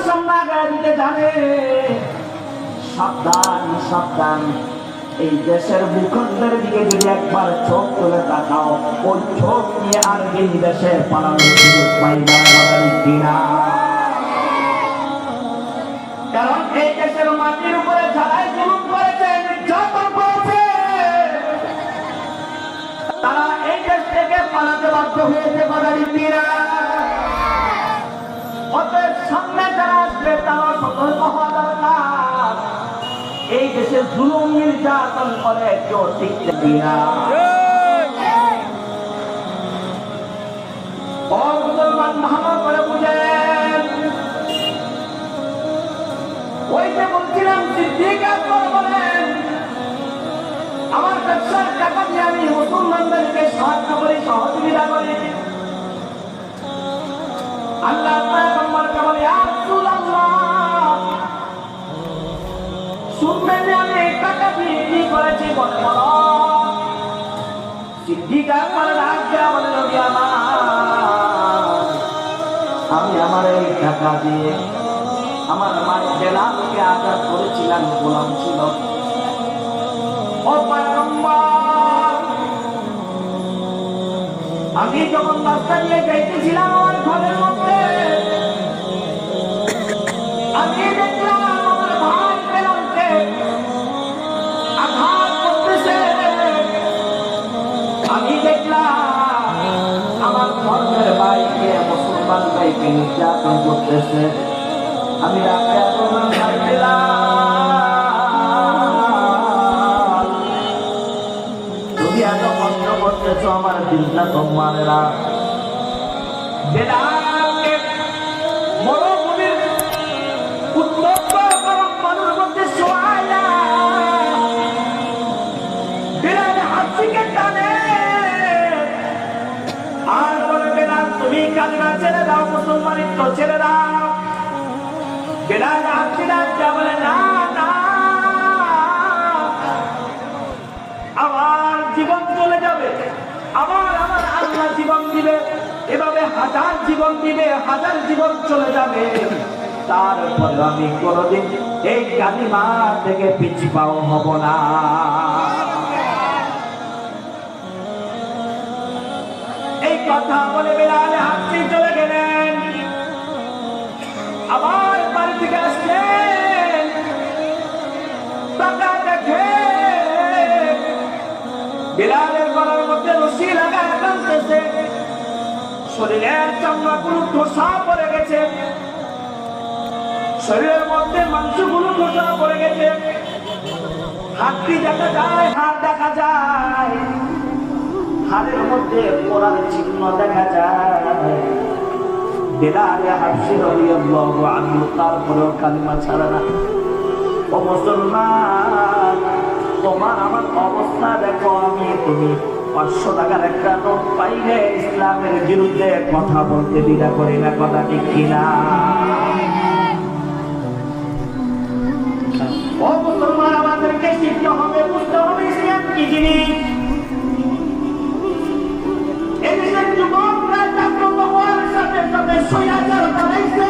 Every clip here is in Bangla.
সামনে আগায় দিতে জানে। সাবধান সাবধান, এই দেশের ভূখণ্ডের দিকে যদি একবার চোখ তুলে তাকাও, ওই চোখ নিয়ে আর এই দেশে পালানোর সুযোগ পাইবা কিনা। কারণ এই দেশের মাটির উপরে যারাই জুলুম করেছে, নির্যাতন করেছে, তারা এই দেশ থেকে পালাতে বাধ্য হয়েছে বাজারি কিনা। অতএব সামনে যারা আসবে তারা সতর্ক হওয়া দরকার। এই দেশে জুলুম নির্যাতন করে কেউ টিকতে কিনা। মুসলমান ভালো করে বুঝেন, ওই যে বলছিলাম সিদ্দিক আকবর বলেন, আমার ব্যবসার টাকা দিয়ে আমি মুসলমানদেরকে সাহায্য করি, সহযোগিতা করি। আল্লাহ পয়গম্বরকে বলে, ইয়া রাসূলুল্লাহ, শুনবেন আমি এই টাকা দিয়ে কি করেছি বলে বলো। সিদ্দিক আকবর ডাক দেয়া বলে, নবী আমার, আমি আমার এই টাকা দিয়ে আমার মায়ের বেলালকে আজাদ করেছিলাম, গোলাম ছিল। ও পয়গম্বর, আমি যখন রাস্তা দিয়ে যাইতেছিলাম আমার ঘরের মধ্যে, আমি দেখলাম আমার ভাই বেলালকে আঘাত করতেছে। আমি দেখলাম আমার ধর্মের ভাইকে, মুসলমান ভাইকে নির্যাতন করতেছে। আমি রাখতে বললাম, ভাই বেলাল, তুমি এত কষ্ট করতেছ, আমার দিনটা তোমার না। বেলালকে মরুভূমির উত্তপ্ত গরম পানির মধ্যে শোয়াইয়া বেলাল হাসিকে টানে আর বলে, বেলাল তুমি কালিমা ছেড়ে দাও, মুসলমানিত্ব ছেড়ে দাও। বেলাল হাসিকে বলে, না না, আমার জীবন চলে যাবে, আমার আল্লাহ জীবন দিবে, এভাবে হাজার জীবন দিবে, হাজার জীবন চলে যাবে, তারপর আমি কোনদিন এই কালিমা থেকে পিছপাও হব না। এই কথা বলে বেলাল হাসি চলে গেলেন। আবার বাড়ি থেকে আসলেন, টাকা দেখে বেলালের গলার মধ্যে রশি লাগায় টানতেছে, শরীরের চামড়াগুলো ধসা পড়ে গেছে, শরীরের মধ্যে মাংসগুলো ধসা পড়ে গেছে, হাড্ডি দেখা যায়, হাড় দেখা যায়, হাড়ের মধ্যে পোড়ার চিহ্ন দেখা যায়। বেলাল হাবশী রাদিয়াল্লাহু আনহু তারপরেও কালিমা ছাড়ে না। ও মুসলমান, তোমার আমার অবস্থা দেখো, আমি তুমি 500 টাকার একটা নোট পাইলে ইসলামের বিরুদ্ধে কথা বলতে দ্বিধা করি না, কথা ঠিক কিনা? ও মুসলমান, আমাদেরকে শিখতে হবে, বুঝতে হবে ইসলাম কি জিনিস। এই দেশের যুবকরা জাগ্রত হওয়ার সাথে সাথে স্বৈরাচার বানাইছে।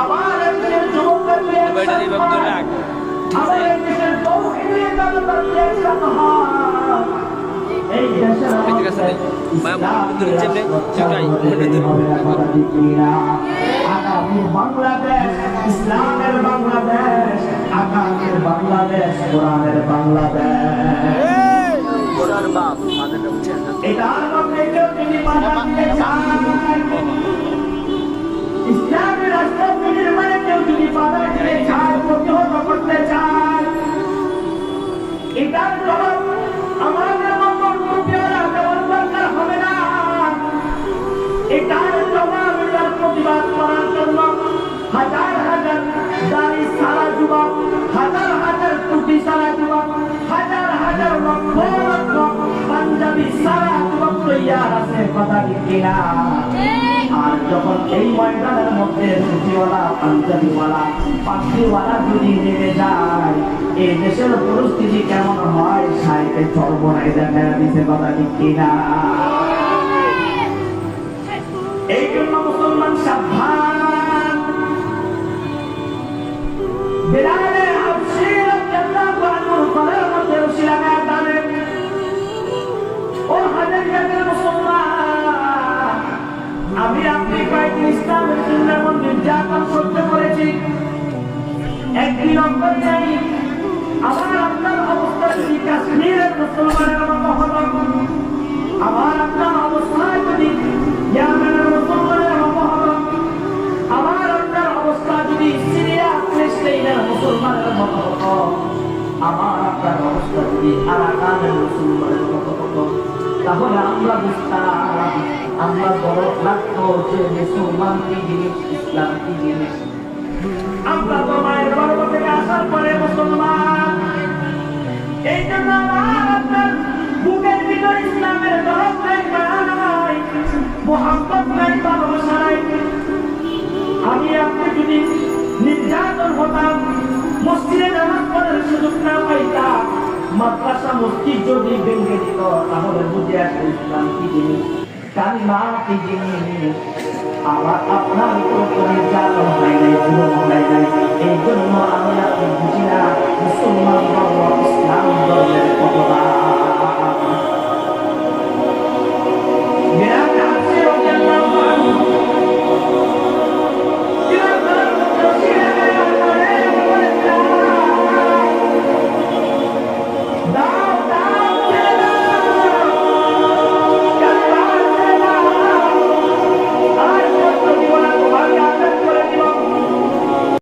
আবার এই দেশের যুবকদেরকে আবার এই দেশের তৌহিদি দাবিদারকে একসাথে হয়। এই দেশের আগামী বাংলাদেশ, ইসলামের বাংলাদেশ, আগামীর বাংলাদেশ, কোরআনের বাংলাদেশ। এটার মধ্যে কেউ তিনি বানাতে চান, ইসলামী রাষ্ট্র নির্মাণে কেউ যদি বাধা দিতে চায়, প্রতিহত করতে চায়, এটার জবাব আমাদের মতো রূপীয়রা দেওয়ার দরকার হবে না। এটার জবাব, এটার প্রতিবাদ করার জন্য হাজার হাজার দাড়ি সারা যুবক, হাজার হাজার টুপি সারা যুবক, হাজার হাজার লক্ষ লক্ষ পাঞ্জাবি সারা যুবক তৈয়ার আছে, কথা ঠিক কিনা? আর যখন এই ময়দানের মধ্যে টুপিওয়ালা, পাঞ্জাবিওয়ালা, পাখিওয়ালা যদি নেমে যায়, এই দেশের পরিস্থিতি কেমন হয় সাইতে চর্বনায় দেখা দিচ্ছে, কথা ঠিক কিনা? এই জন্য মুসলমান সাবধান। আপনি কয়েকদিন ইসলামের জন্য এমন নির্যাতন করতে করেছি, একদিন অন্তর নেই আমার আপনার অবস্থা যদি কাশ্মীরের মুসলমানের মতো হতো, আমার আপনার অবস্থা যদি ইয়ামেনের মুসলমানের মতো হতো, আমার আপনার অবস্থা যদি সিরিয়া ফিলিস্তিনের মুসলমানের মতো হতো, আমার আপনার অবস্থা যদি আরাকানের মুসলমানের মতো হতো, তাহলে আমরা বুঝতাম, আমরা বড় লাগতো যে মুসলমান কি জিনিস, ইসলাম কি জিনিস। আমরা তো মায়ের গর্ভ থেকে আসার পরে মুসলমান, এই জন্য আমার আপনার বুকের ভিতর ইসলামের গর্ব নাই, মোহাম্মদ নাই, ভালোবাসা নাই। আমি আপনি যদি নির্যাতন হতাম, মসজিদে নামাজ পড়ার সুযোগ না পাইতাম, মাদ্রাসা মসজিদ যদি ভেঙে দিত, তাহলে বুঝে আসবে ইসলাম কি জিনিস, কালিমা কি জিনিস। আমার আপনার উপর কোনো নির্যাতন হয় নাই, জুলুম হয় নাই, এই জন্য আমি আপনি বুঝি না মুসলমান ধর্ম ইসলাম ধর্মের কতটা